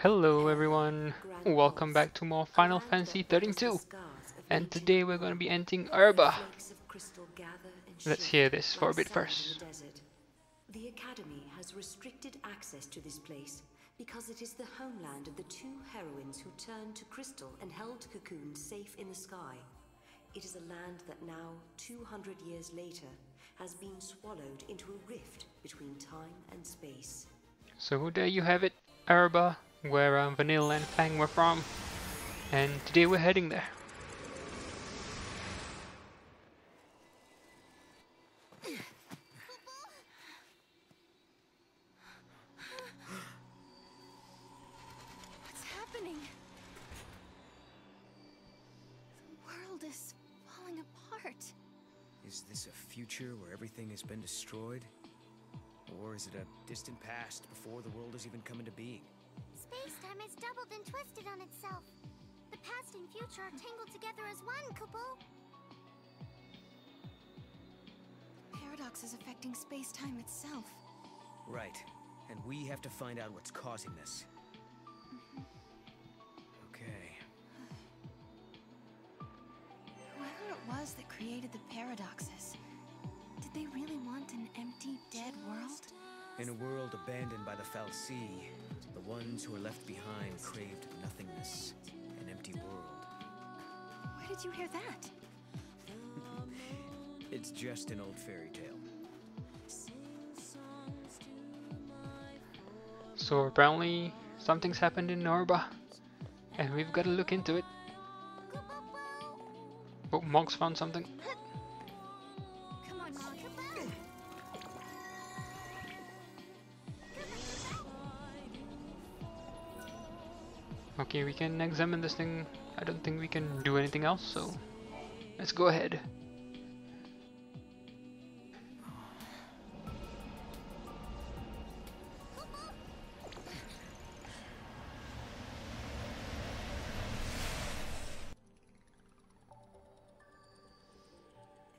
Hello everyone, welcome back to more Final Fantasy XIII-2, and today we're going to be entering Oerba. Let's hear this for a bit first. The Academy has restricted access to this place because it is the homeland of the two heroines who turned to Crystal and held Cocoon safe in the sky. It is a land that now, 200 years later, has been swallowed into a rift between time and space. So there you have it, Oerba, where Vanille and Fang were from, and today we're heading there. What's happening? The world is falling apart. Is this a future where everything has been destroyed? Or is it a distant past before the world has even come into being? Space-time has doubled and twisted on itself. The past and future are tangled together as one, Kupo. The paradox is affecting space-time itself. Right. And we have to find out what's causing this. Okay. Whoever it was that created the paradoxes, did they really want an empty, dead world? In a world abandoned by the foul sea, the ones who were left behind craved nothingness, an empty world. Where did you hear that? It's just an old fairy tale. So apparently something's happened in Oerba, and we've got to look into it. Oh, Mog's found something. Come on, Mom. Okay, we can examine this thing. I don't think we can do anything else, so let's go ahead.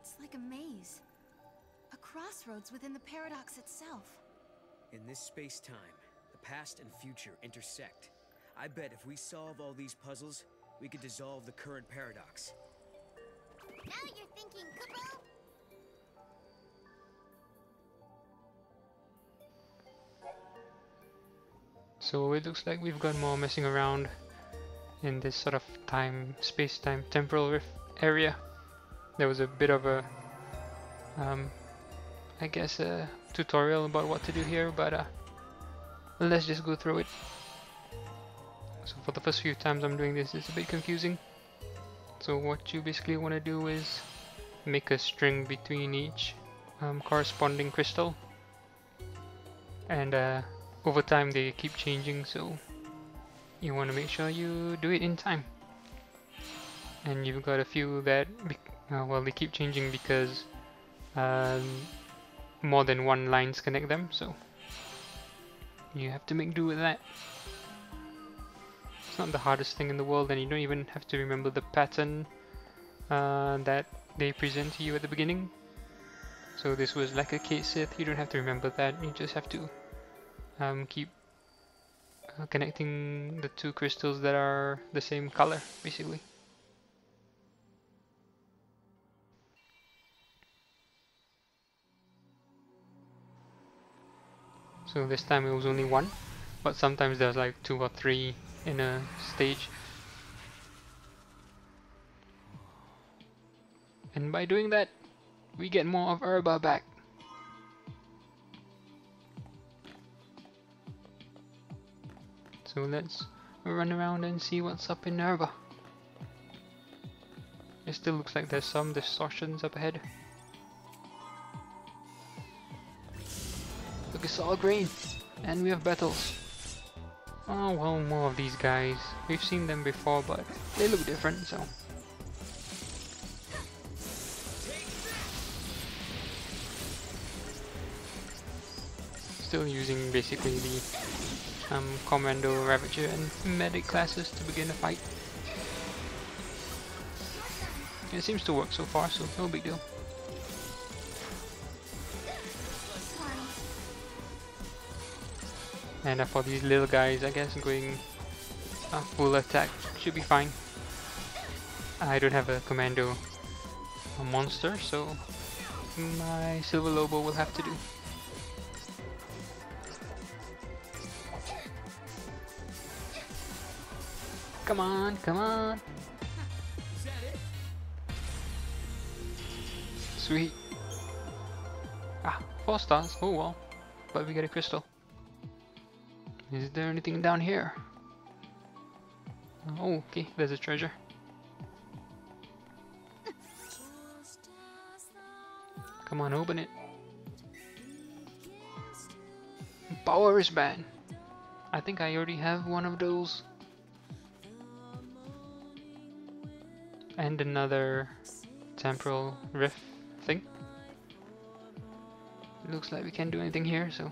It's like a maze. A crossroads within the paradox itself. In this space-time, the past and future intersect. I bet if we solve all these puzzles, we could dissolve the current paradox. Now you're thinking, Kupo. So it looks like we've got more messing around in this sort of time, space-time, temporal rift area. There was a bit of a, I guess, a tutorial about what to do here, but let's just go through it. So for the first few times I'm doing this, it's a bit confusing. So what you basically want to do is make a string between each corresponding crystal, and over time they keep changing, so you want to make sure you do it in time. And you've got a few that well, they keep changing because more than one lines connect them, so you have to make do with that. It's not the hardest thing in the world, and you don't even have to remember the pattern that they present to you at the beginning. So this was like a XIII, you don't have to remember that, you just have to keep connecting the two crystals that are the same color, basically. So this time it was only one, but sometimes there's like 2 or 3 in a stage. And by doing that, we get more of Oerba back. So let's run around and see what's up in Oerba. It still looks like there's some distortions up ahead. Look, it's all green, and we have battles. Oh well, more of these guys. We've seen them before, but they look different, so. Still using basically the Commando, Ravager and Medic classes to begin the fight. It seems to work so far, so no big deal. And for these little guys, I guess going full attack should be fine. I don't have a commando monster, so my Silver Lobo will have to do. Come on, come on! Sweet. 4 stars. Oh well. But we get a crystal. Is there anything down here? Oh, okay. There's a treasure. Come on, open it. Power wristband. I think I already have one of those. And another temporal rift thing. Looks like we can't do anything here, so.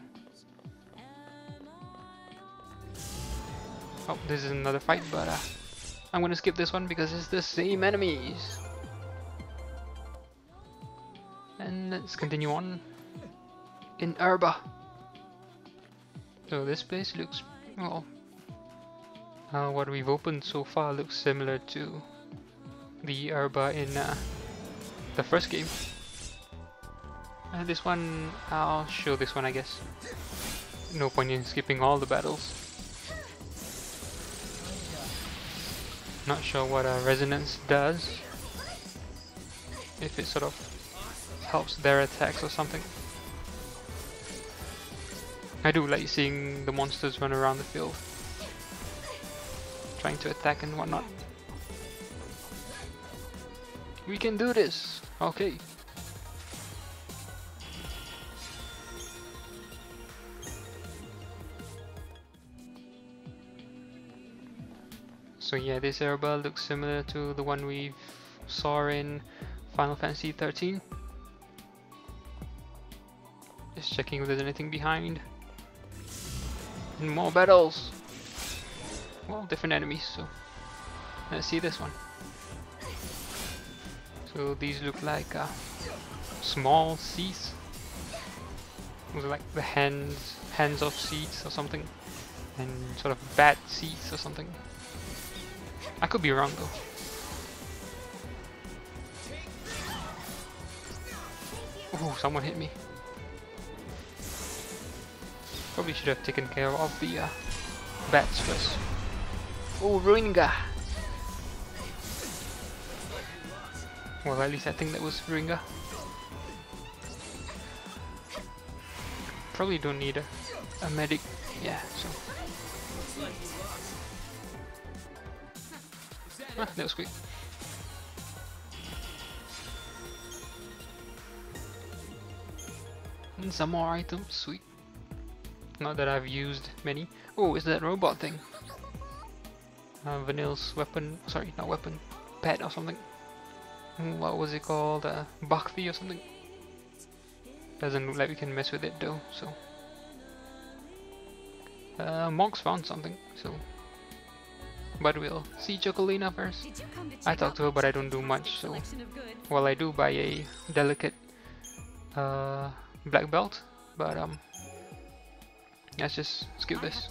Oh, this is another fight, but I'm gonna skip this one because it's the same enemies. And let's continue on in Oerba. So this place looks, well, what we've opened so far looks similar to the Oerba in the first game. This one, I'll show this one, I guess. No point in skipping all the battles. Not sure what resonance does. If it sort of helps their attacks or something. I do like seeing the monsters run around the field, trying to attack and whatnot. We can do this! Okay. So yeah, this Oerba looks similar to the one we saw in Final Fantasy XIII. Just checking if there's anything behind. And more battles! Well, different enemies, so let's see this one. So these look like small seeds. Those are like the hands of seeds or something. And sort of bad seeds or something. I could be wrong though. Oh, someone hit me. Probably should have taken care of the bats first. Oh, Ruinga! Well, at least I think that was Ruinga. Probably don't need a medic. Yeah, so. That was quick. And some more items, sweet. Not that I've used many. Oh, is that robot thing? Vanille's weapon, sorry, not weapon, pet or something. What was it called? Bhakti or something? Doesn't look like we can mess with it though, so. Mox found something, so. But we'll see Chocolina first. I talk to her, but I don't do much, so. Well, I do buy a delicate black belt, but let's just skip this.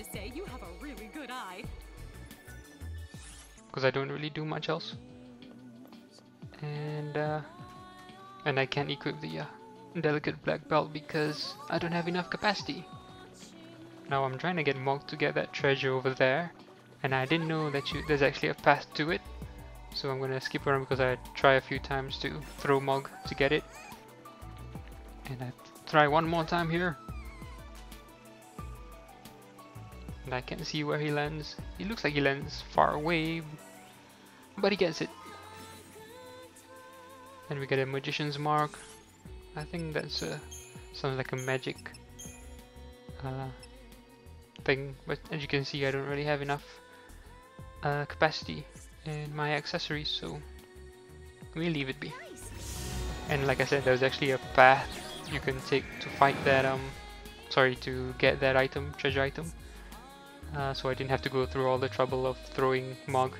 Because I don't really do much else. And I can't equip the delicate black belt because I don't have enough capacity. Now I'm trying to get Mog to get that treasure over there, and I didn't know that there's actually a path to it. So I'm gonna skip around because I try a few times to throw Mog to get it. And I try one more time here. And I can't see where he lands. He looks like he lands far away, but he gets it. And we get a magician's mark. I think that's sounds like a magic thing, but as you can see I don't really have enough capacity in my accessories, so we leave it be. And like I said, there's actually a path you can take to fight that to get that item, treasure item. So I didn't have to go through all the trouble of throwing Mog.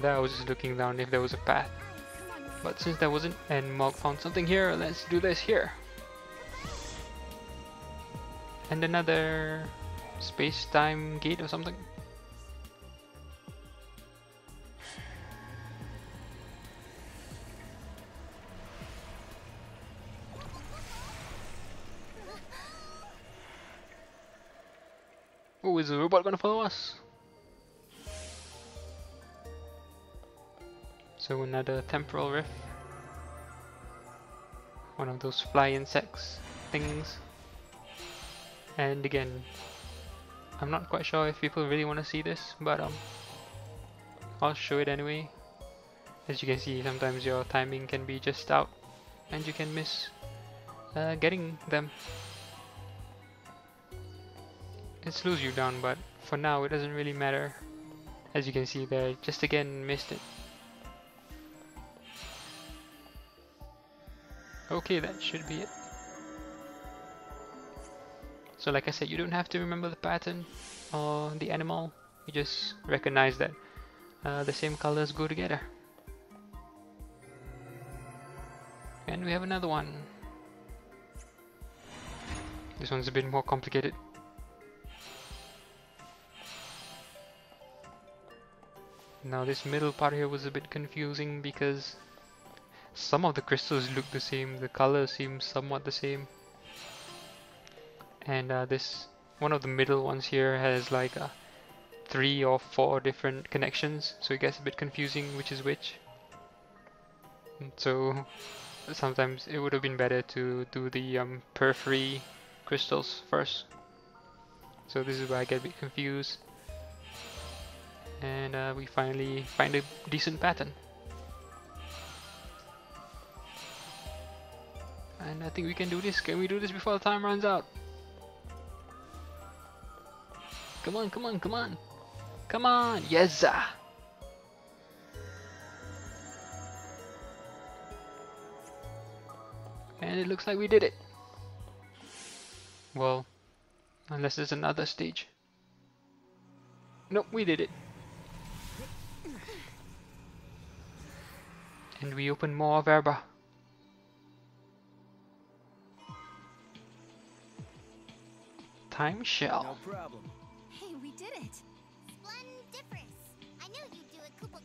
There I was just looking down if there was a path. But since there wasn't, and Mog found something here, let's do this here. And another space-time gate or something. Oh, is the robot gonna follow us? So another temporal rift. One of those fly insects things. And again, I'm not quite sure if people really want to see this, but I'll show it anyway. As you can see, sometimes your timing can be just out and you can miss getting them. It slows you down, but for now it doesn't really matter. As you can see there, just again missed it. Okay, that should be it. So like I said, you don't have to remember the pattern or the animal, you just recognize that the same colors go together. And we have another one. This one's a bit more complicated. Now this middle part here was a bit confusing because some of the crystals look the same, the colors seem somewhat the same. And this one of the middle ones here has like 3 or 4 different connections, so it gets a bit confusing which is which. And so sometimes it would have been better to do the periphery crystals first. So this is where I get a bit confused. And we finally find a decent pattern. And I think we can do this. Can we do this before the time runs out? Come on, come on, come on. Come on, yes! And it looks like we did it. Well, unless there's another stage. Nope, we did it. And we open more of Oerba. Time shell. No problem. Hey, we did it. Splendiferous. I knew you'd do it, Koopa.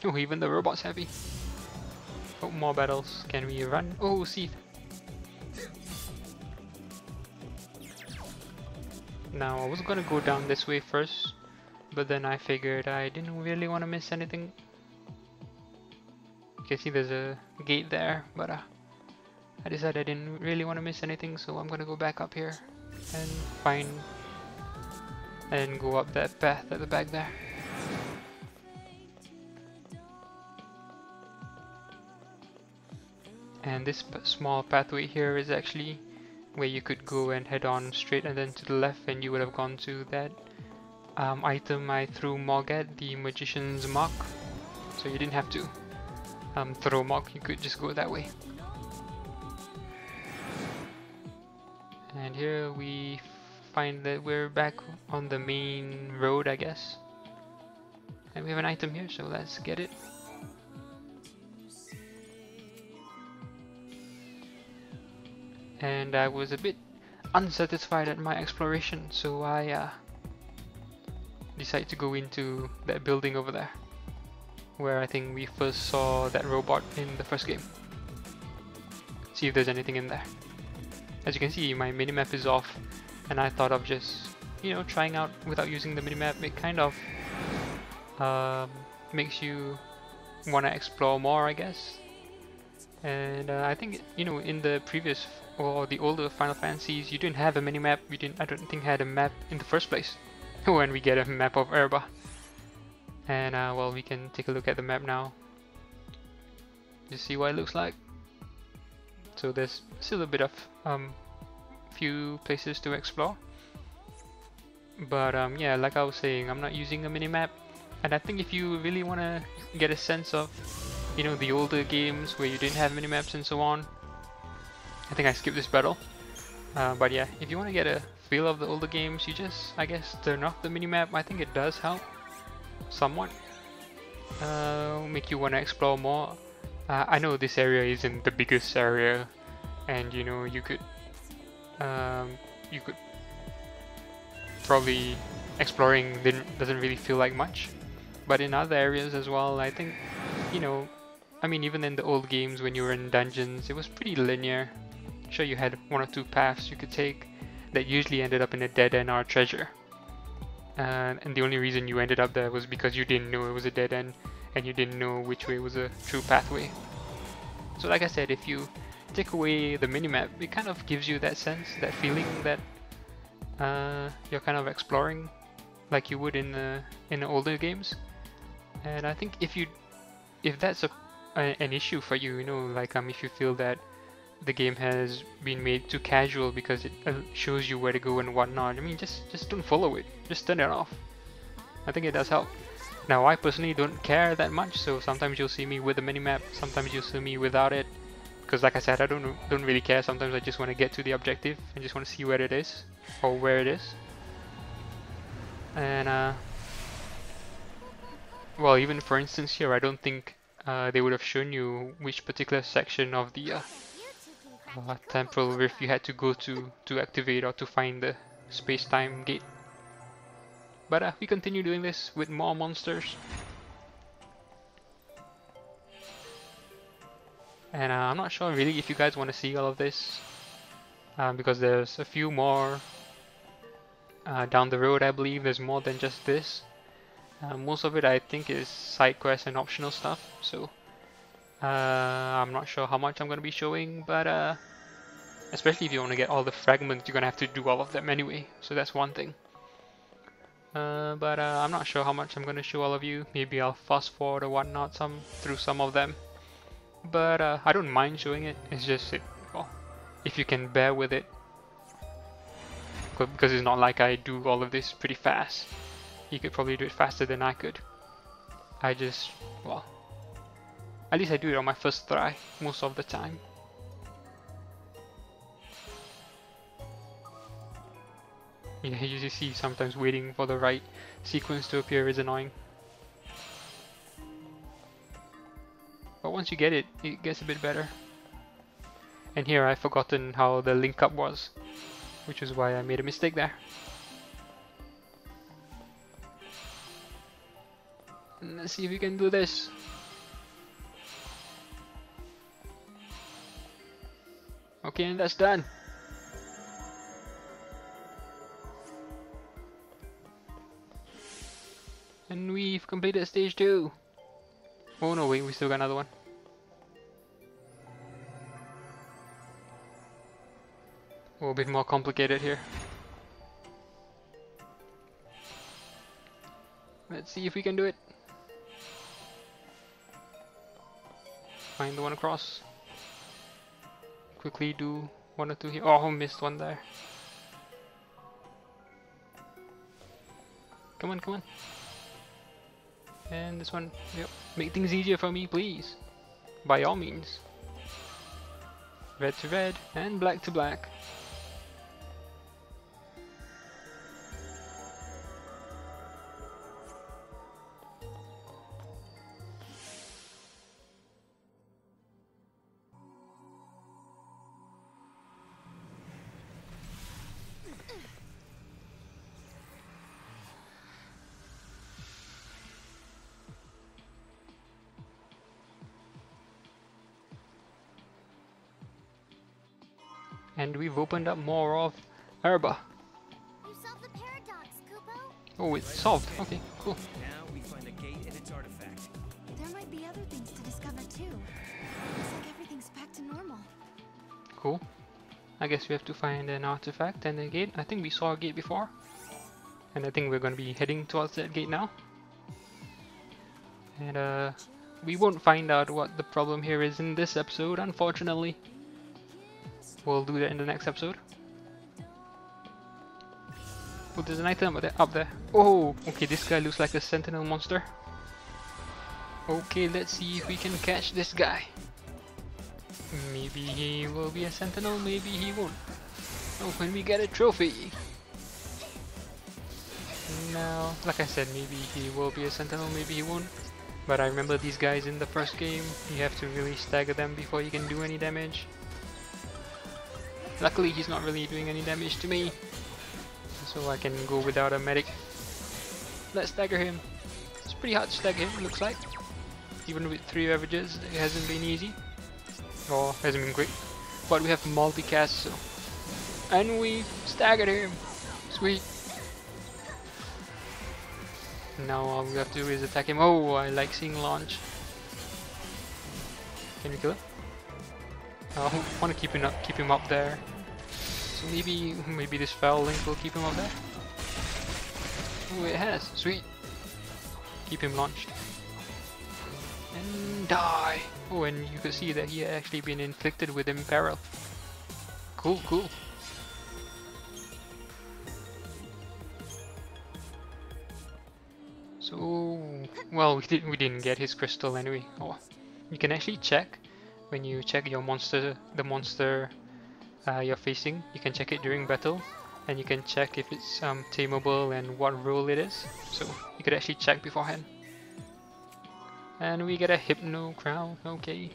Oh, even the robot's heavy. Oh, more battles. Can we run? Oh, Seath. Now, I was gonna go down this way first, but then I figured I didn't really want to miss anything. You can see there's a gate there, but I decided I didn't really want to miss anything, so I'm gonna go back up here and find and go up that path at the back there. And this small pathway here is actually where you could go and head on straight and then to the left, and you would have gone to that item I threw Mog at, the Magician's Mark. So you didn't have to throw Mog, you could just go that way. And here we find that we're back on the main road, I guess. And we have an item here, so let's get it. And I was a bit unsatisfied at my exploration, so I decided to go into that building over there, where I think we first saw that robot in the first game. See if there's anything in there. As you can see, my minimap is off, and I thought of just, you know, trying out without using the minimap. It kind of makes you want to explore more, I guess. And I think, you know, in the previous or the older Final Fantasies, you didn't have a minimap. I don't think had a map in the first place. When we get a map of Oerba. And well, we can take a look at the map now. Just see what it looks like. So there's still a bit of few places to explore. But yeah, like I was saying, I'm not using a minimap. And I think if you really want to get a sense of, you know, the older games where you didn't have minimaps and so on, I think I skipped this battle. But yeah, if you want to get a feel of the older games, you just, I guess, turn off the minimap. I think it does help somewhat. Make you want to explore more. I know this area isn't the biggest area, and you know, you could probably exploring doesn't really feel like much. But in other areas as well, I think, you know, I mean, even in the old games when you were in dungeons, it was pretty linear. Sure, you had one or two paths you could take that usually ended up in a dead end or a treasure. And the only reason you ended up there was because you didn't know it was a dead end and you didn't know which way was a true pathway. So like I said, if you take away the minimap, it kind of gives you that sense, that feeling that you're kind of exploring like you would in the older games. And I think if that's an issue for you, you know, like if you feel that the game has been made too casual because it shows you where to go and whatnot, I mean, just don't follow it, just turn it off. I think it does help. Now I personally don't care that much, so sometimes you'll see me with the minimap, sometimes you'll see me without it, because like I said, I don't really care. Sometimes I just want to get to the objective and just want to see where it is or where it is. And well, even for instance here, I don't think they would have shown you which particular section of the temporal rift you had to go to activate or to find the space-time gate. But we continue doing this with more monsters. And I'm not sure really if you guys want to see all of this, because there's a few more down the road. I believe there's more than just this. Most of it I think is side quests and optional stuff, so I'm not sure how much I'm going to be showing, but especially if you want to get all the fragments, you're going to have to do all of them anyway, so that's one thing. But I'm not sure how much I'm going to show all of you. Maybe I'll fast forward or whatnot through some of them. But I don't mind showing it, it's just well, if you can bear with it. Because it's not like I do all of this pretty fast. You could probably do it faster than I could. Well, at least I do it on my first try, most of the time. Yeah, you see sometimes waiting for the right sequence to appear is annoying. But once you get it, it gets a bit better. And here I've forgotten how the link up was, which is why I made a mistake there. And let's see if we can do this. Okay, and that's done. And we've completed stage 2. Oh no, wait, we still got another one. Oh, a bit more complicated here. Let's see if we can do it. Find the one across. Quickly do one or two here. Oh, missed one there. Come on, come on. And this one, yep. Make things easier for me, please. By all means. Red to red and black to black. And we've opened up more of Oerba. You solved the paradox, Kupo. Oh, it's solved. Okay, cool. Now we find the gate and its artifact. There might be other things to discover too. Looks like everything's back to normal. Cool. I guess we have to find an artifact and a gate. I think we saw a gate before. And I think we're going to be heading towards that gate now. And we won't find out what the problem here is in this episode, unfortunately. We'll do that in the next episode. Oh, there's an item up there. Oh, okay, this guy looks like a sentinel monster. Okay, let's see if we can catch this guy. Maybe he will be a sentinel, maybe he won't. Oh, when we get a trophy. Now, like I said, maybe he will be a sentinel, maybe he won't. But I remember these guys in the first game, you have to really stagger them before you can do any damage. Luckily he's not really doing any damage to me. So so I can go without a medic. Let's stagger him. It's pretty hard to stagger him, looks like. Even with 3 ravages, it hasn't been easy. Or hasn't been great. But we have multicast, so. And we staggered him! Sweet! Now all we have to do is attack him. Oh, I like seeing launch. Can we kill him? I want to keep him up there. So maybe this foul link will keep him up there. Oh, it has. Sweet. Keep him launched. And die. Oh, and you could see that he had actually been inflicted with imperil. Cool, cool. So, well, we didn't get his crystal anyway. Oh, you can actually check when you check your monster, the monster you're facing. You can check it during battle, and you can check if it's tameable and what role it is. So you could actually check beforehand. And we get a Hypno Crown. Okay.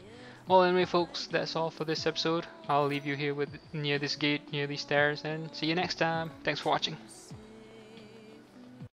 Well, anyway, folks, that's all for this episode. I'll leave you here near this gate, near these stairs, and see you next time. Thanks for watching.